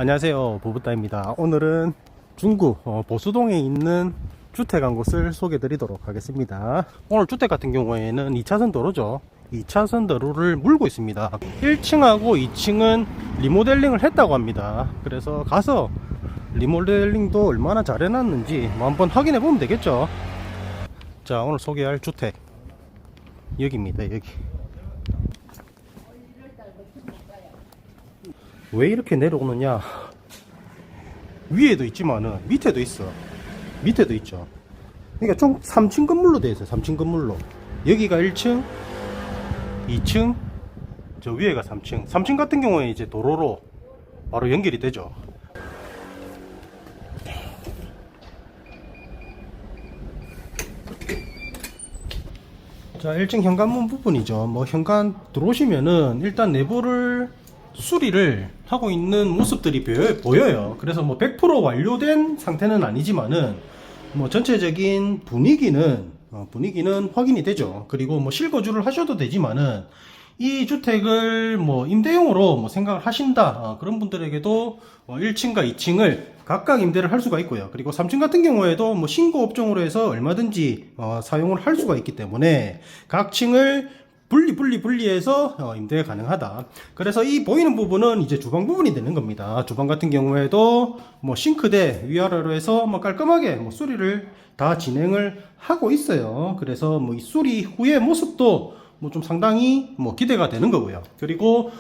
안녕하세요, 부부따입니다. 오늘은 중구 보수동에 있는 주택 한 곳을 소개해 드리도록 하겠습니다. 오늘 주택 같은 경우에는 2차선 도로죠. 2차선 도로를 물고 있습니다. 1층하고 2층은 리모델링을 했다고 합니다. 그래서 가서 리모델링도 얼마나 잘 해놨는지 한번 확인해 보면 되겠죠. 자, 오늘 소개할 주택 여기입니다. 여기. 왜 이렇게 내려오느냐, 위에도 있지만은 밑에도 있어. 밑에도 있죠. 그러니까 총 3층 건물로 되어 있어요. 3층 건물로. 여기가 1층, 2층, 저 위에가 3층. 3층 같은 경우에 이제 도로로 바로 연결이 되죠. 자, 1층 현관문 부분이죠. 뭐 현관 들어오시면은 일단 내부를 수리를 하고 있는 모습들이 보여요. 그래서 뭐 100% 완료된 상태는 아니지만은 뭐 전체적인 분위기는 확인이 되죠. 그리고 뭐 실거주를 하셔도 되지만은 이 주택을 뭐 임대용으로 뭐 생각을 하신다, 그런 분들에게도 1층과 2층을 각각 임대를 할 수가 있고요. 그리고 3층 같은 경우에도 뭐 신고 업종으로 해서 얼마든지 사용을 할 수가 있기 때문에 각 층을 분리해서 임대가 가능하다. 그래서 이 보이는 부분은 이제 주방 부분이 되는 겁니다. 주방 같은 경우에도 뭐 싱크대 위아래로 해서 뭐 깔끔하게 뭐 수리를 다 진행을 하고 있어요. 그래서 뭐 이 수리 후의 모습도 뭐 좀 상당히 뭐 기대가 되는 거고요. 그리고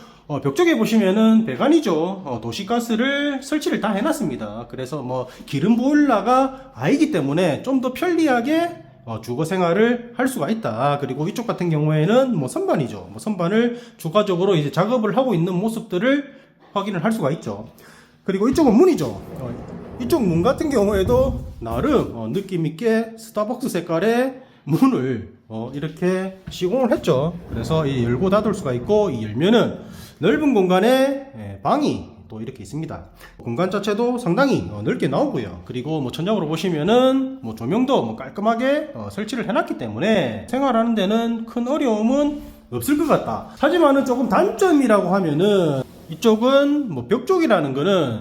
벽 쪽에 보시면은 배관이죠. 도시가스를 설치를 다 해놨습니다. 그래서 뭐 기름 보일러가 아니기 때문에 좀 더 편리하게 주거 생활을 할 수가 있다. 그리고 이쪽 같은 경우에는 뭐 선반이죠. 뭐 선반을 추가적으로 이제 작업을 하고 있는 모습들을 확인을 할 수가 있죠. 그리고 이쪽은 문이죠. 이쪽 문 같은 경우에도 나름 느낌 있게 스타벅스 색깔의 문을 이렇게 시공을 했죠. 그래서 이 열고 닫을 수가 있고, 이 열면은 넓은 공간에 방이 또 이렇게 있습니다. 공간 자체도 상당히 넓게 나오고요. 그리고 뭐 천장으로 보시면은 뭐 조명도 뭐 깔끔하게 설치를 해놨기 때문에 생활하는 데는 큰 어려움은 없을 것 같다. 하지만은 조금 단점이라고 하면은 이쪽은 뭐 벽 쪽이라는 거는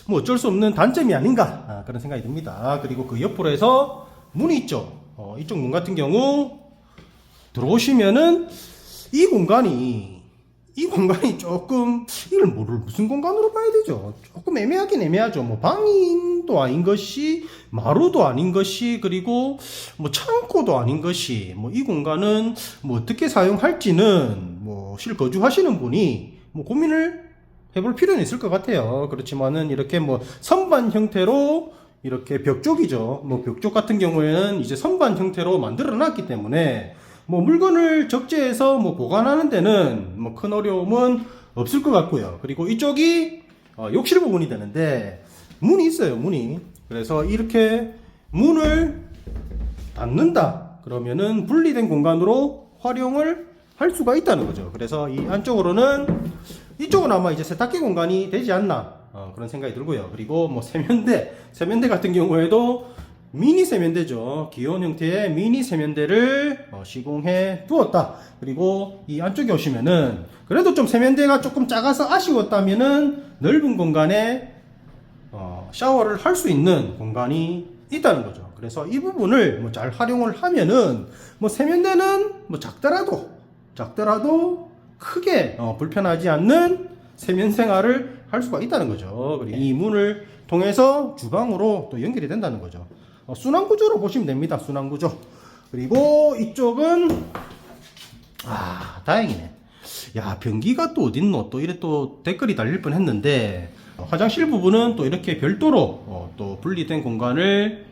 뭐 어쩔 수 없는 단점이 아닌가, 그런 생각이 듭니다. 그리고 그 옆으로 해서 문이 있죠. 이쪽 문 같은 경우 들어오시면은 이 공간이 조금, 이걸 무슨 공간으로 봐야 되죠? 조금 애매하긴 애매하죠. 뭐 방도 아닌 것이, 마루도 아닌 것이, 그리고 뭐 창고도 아닌 것이, 뭐 이 공간은 뭐 어떻게 사용할지는 뭐 실거주하시는 분이 뭐 고민을 해볼 필요는 있을 것 같아요. 그렇지만은 이렇게 뭐 선반 형태로 이렇게 벽 쪽이죠. 뭐 벽 쪽 같은 경우에는 이제 선반 형태로 만들어 놨기 때문에 뭐 물건을 적재해서 뭐 보관하는 데는 뭐 큰 어려움은 없을 것 같고요. 그리고 이쪽이 욕실 부분이 되는데 문이 있어요. 문이. 그래서 이렇게 문을 닫는다 그러면은 분리된 공간으로 활용을 할 수가 있다는 거죠. 그래서 이 안쪽으로는, 이쪽은 아마 이제 세탁기 공간이 되지 않나, 그런 생각이 들고요. 그리고 뭐 세면대 같은 경우에도 미니 세면대죠. 귀여운 형태의 미니 세면대를 시공해 두었다. 그리고 이 안쪽에 오시면은 그래도 좀 세면대가 조금 작아서 아쉬웠다면은 넓은 공간에 샤워를 할 수 있는 공간이 있다는 거죠. 그래서 이 부분을 뭐 잘 활용을 하면은 뭐 세면대는 뭐 작더라도 크게 불편하지 않는 세면 생활을 할 수가 있다는 거죠. 그리고 이 문을 통해서 주방으로 또 연결이 된다는 거죠. 순환 구조로 보시면 됩니다. 순환 구조. 그리고 이쪽은 다행이네. 야, 변기가 또 어딨노? 또 이래 또 댓글이 달릴 뻔 했는데, 화장실 부분은 또 이렇게 별도로 또 분리된 공간을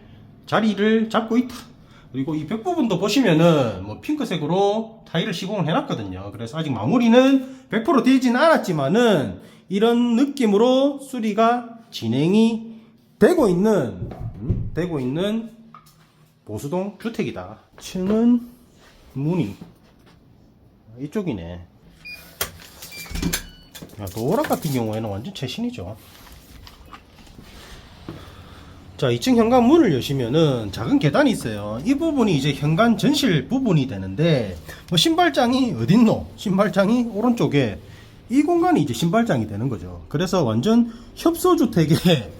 자리를 잡고 있다. 그리고 이 벽 부분도 보시면은 뭐 핑크색으로 타일을 시공을 해놨거든요. 그래서 아직 마무리는 100% 되진 않았지만은 이런 느낌으로 수리가 진행이 되고 있는 보수동 주택이다. 층은 문이 이쪽이네. 도어락 같은 경우에는 완전 최신이죠. 자, 2층 현관 문을 여시면은 작은 계단이 있어요. 이 부분이 이제 현관 전실 부분이 되는데, 뭐 신발장이 어딨노? 신발장이 오른쪽에 이 공간이 이제 신발장이 되는 거죠. 그래서 완전 협소주택의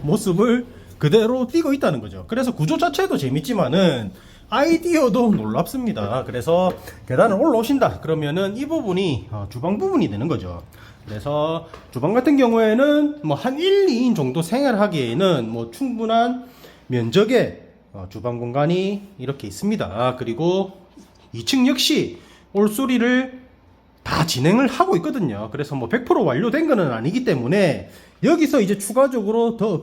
모습을 그대로 띄고 있다는 거죠. 그래서 구조 자체도 재밌지만은 아이디어도 놀랍습니다. 그래서 계단을 올라오신다 그러면은 이 부분이 주방 부분이 되는 거죠. 그래서 주방 같은 경우에는 뭐 한 1, 2인 정도 생활하기에는 뭐 충분한 면적의 주방 공간이 이렇게 있습니다. 그리고 2층 역시 올소리를 다 진행을 하고 있거든요. 그래서 뭐 100% 완료된 거는 아니기 때문에 여기서 이제 추가적으로 더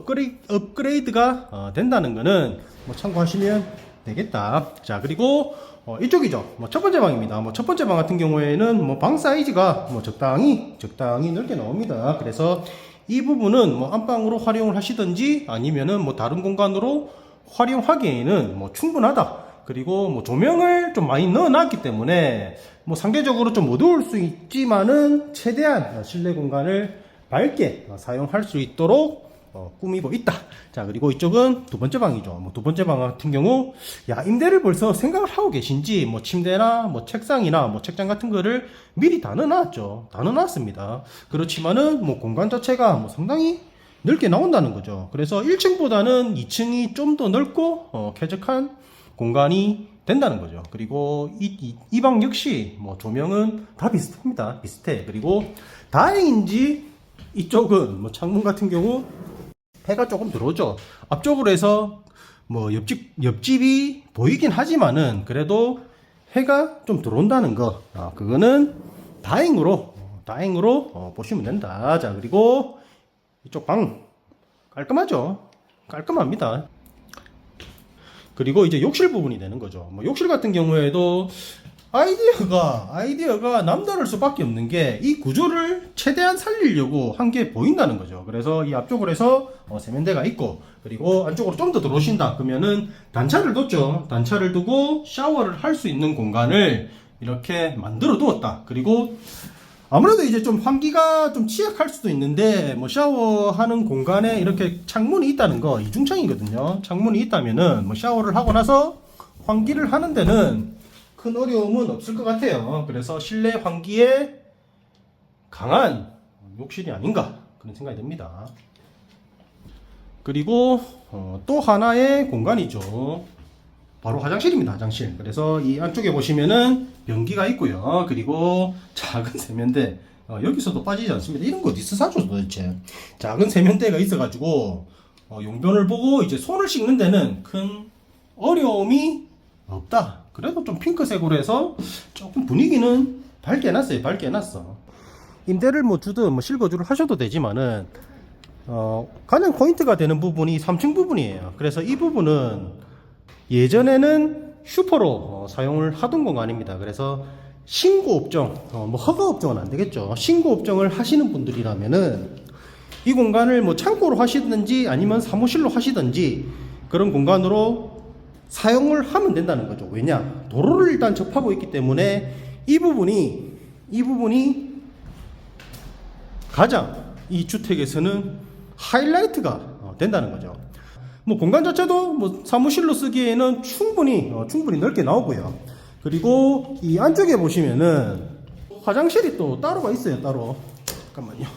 업그레이드가 된다는 거는 뭐 참고하시면 되겠다. 자, 그리고 이쪽이죠. 뭐 첫 번째 방입니다. 뭐 첫 번째 방 같은 경우에는 뭐 방 사이즈가 뭐 적당히 넓게 나옵니다. 그래서 이 부분은 뭐 안방으로 활용을 하시든지 아니면은 뭐 다른 공간으로 활용하기에는 뭐 충분하다. 그리고 뭐 조명을 좀 많이 넣어놨기 때문에 뭐 상대적으로 좀 어두울 수 있지만은 최대한 실내 공간을 밝게 사용할 수 있도록 꾸미고 있다. 자, 그리고 이쪽은 두 번째 방이죠. 뭐 두 번째 방 같은 경우, 야, 임대를 벌써 생각을 하고 계신지, 뭐 침대나 뭐 책상이나 뭐 책장 같은 거를 미리 다 넣어놨죠. 다 넣어놨습니다. 그렇지만은 뭐 공간 자체가 뭐 상당히 넓게 나온다는 거죠. 그래서 1층보다는 2층이 좀 더 넓고 쾌적한 공간이 된다는 거죠. 그리고 이 방 역시 뭐 조명은 다 비슷합니다. 비슷해. 그리고 다행인지 이쪽은 뭐 창문 같은 경우 해가 조금 들어오죠. 앞쪽으로 해서 뭐 옆집이 보이긴 하지만은 그래도 해가 좀 들어온다는 거, 그거는 다행으로 보시면 된다. 자, 그리고 이쪽 방 깔끔하죠. 깔끔합니다. 그리고 이제 욕실 부분이 되는 거죠. 뭐 욕실 같은 경우에도 아이디어가 남다를 수밖에 없는 게 이 구조를 최대한 살리려고 한 게 보인다는 거죠. 그래서 이 앞쪽으로 해서 세면대가 있고, 그리고 안쪽으로 좀 더 들어오신다 그러면은 단차를 뒀죠. 단차를 두고 샤워를 할 수 있는 공간을 이렇게 만들어 두었다. 그리고 아무래도 이제 좀 환기가 좀 취약할 수도 있는데 뭐 샤워하는 공간에 이렇게 창문이 있다는 거, 이중창이거든요. 창문이 있다면은 뭐 샤워를 하고 나서 환기를 하는 데는 큰 어려움은 없을 것 같아요. 그래서 실내 환기에 강한 욕실이 아닌가 그런 생각이 듭니다. 그리고 또 하나의 공간이죠. 바로 화장실입니다. 화장실. 그래서 이 안쪽에 보시면은 변기가 있고요. 그리고 작은 세면대, 여기서도 빠지지 않습니다. 이런 거 어디서 사죠 도대체. 작은 세면대가 있어가지고 용변을 보고 이제 손을 씻는 데는 큰 어려움이 없다. 그래도 좀 핑크색으로 해서 조금 분위기는 밝게 해놨어요. 밝게 해놨어. 임대를 뭐 주든 뭐 실거주를 하셔도 되지만은 가장 포인트가 되는 부분이 3층 부분이에요. 그래서 이 부분은 예전에는 슈퍼로 사용을 하던 공간입니다. 그래서 신고업종, 뭐 허가업종은 안 되겠죠. 신고업종을 하시는 분들이라면은 이 공간을 뭐 창고로 하시든지 아니면 사무실로 하시든지 그런 공간으로 사용을 하면 된다는 거죠. 왜냐? 도로를 일단 접하고 있기 때문에 이 부분이 가장 이 주택에서는 하이라이트가 된다는 거죠. 뭐 공간 자체도 뭐 사무실로 쓰기에는 충분히 넓게 나오고요. 그리고 이 안쪽에 보시면은 화장실이 또 따로가 있어요. 따로. 잠깐만요.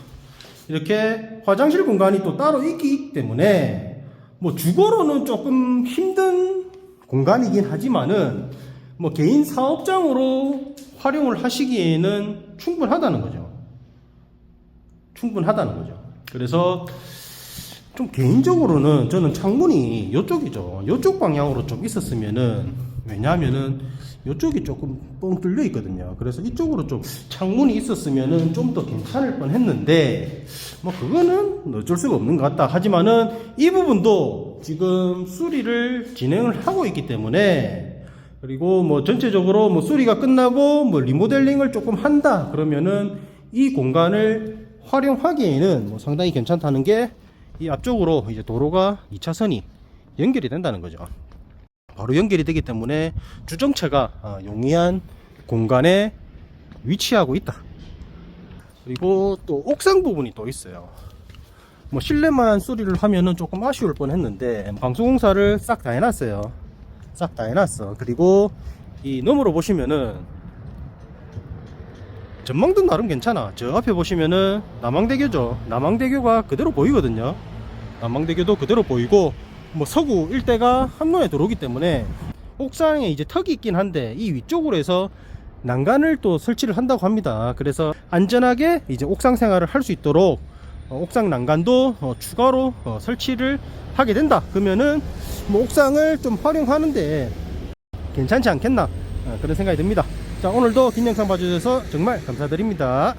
이렇게 화장실 공간이 또 따로 있기 때문에 뭐 주거로는 조금 힘든 공간이긴 하지만은 뭐 개인 사업장으로 활용을 하시기에는 충분하다는 거죠. 그래서 좀 개인적으로는 저는 창문이 이쪽이죠. 이쪽 방향으로 좀 있었으면은, 왜냐하면은 이쪽이 조금 뻥 뚫려 있거든요. 그래서 이쪽으로 좀 창문이 있었으면은 좀 더 괜찮을 뻔 했는데, 뭐 그거는 어쩔 수가 없는 것 같다. 하지만은 이 부분도 지금 수리를 진행을 하고 있기 때문에, 그리고 뭐 전체적으로 뭐 수리가 끝나고 뭐 리모델링을 조금 한다 그러면은 이 공간을 활용하기에는 뭐 상당히 괜찮다는 게, 이 앞쪽으로 이제 도로가 2차선이 연결이 된다는 거죠. 바로 연결이 되기 때문에 주정차가 용이한 공간에 위치하고 있다. 그리고 또 옥상 부분이 또 있어요. 뭐 실내만 수리를 하면은 조금 아쉬울 뻔 했는데 방수공사를 싹 다 해놨어요. 싹 다 해놨어. 그리고 이 너머로 보시면은 전망도 나름 괜찮아. 저 앞에 보시면은 남항대교죠. 남항대교가 그대로 보이거든요. 남항대교도 그대로 보이고, 뭐 서구 일대가 한눈에 들어오기 때문에 옥상에 이제 턱이 있긴 한데 이 위쪽으로 해서 난간을 또 설치를 한다고 합니다. 그래서 안전하게 이제 옥상 생활을 할 수 있도록 옥상 난간도 추가로 설치를 하게 된다. 그러면은 뭐 옥상을 좀 활용하는데 괜찮지 않겠나, 그런 생각이 듭니다. 자, 오늘도 긴 영상 봐주셔서 정말 감사드립니다.